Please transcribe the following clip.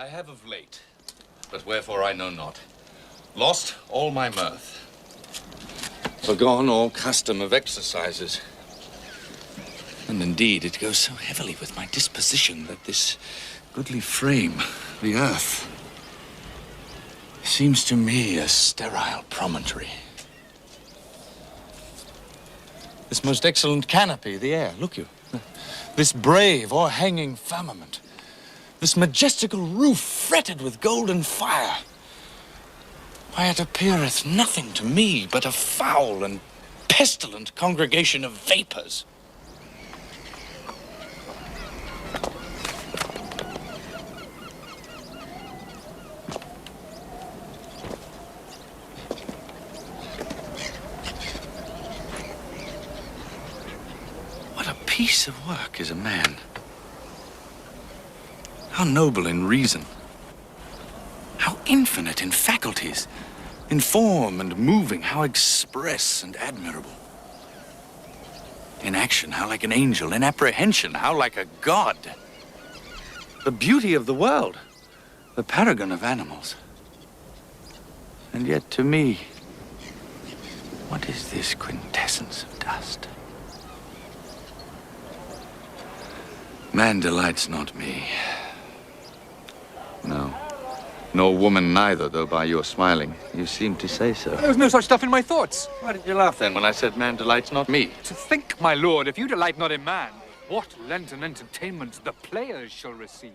I have of late, but wherefore I know not, lost all my mirth, forgone all custom of exercises. And indeed, it goes so heavily with my disposition that this goodly frame, the earth, seems to me a sterile promontory. This most excellent canopy, the air, look you. This brave o'erhanging firmament. This majestical roof fretted with golden fire. Why, it appeareth nothing to me but a foul and pestilent congregation of vapors. What a piece of work is a man. How noble in reason. How infinite in faculties. In form and moving, how express and admirable. In action, how like an angel. In apprehension, how like a god. The beauty of the world. The paragon of animals. And yet to me, what is this quintessence of dust? Man delights not me. No. Nor woman neither, though by your smiling, you seem to say so. There was no such stuff in my thoughts. Why did you laugh then when I said man delights not me? To think, my lord, if you delight not in man, what Lenten entertainment the players shall receive.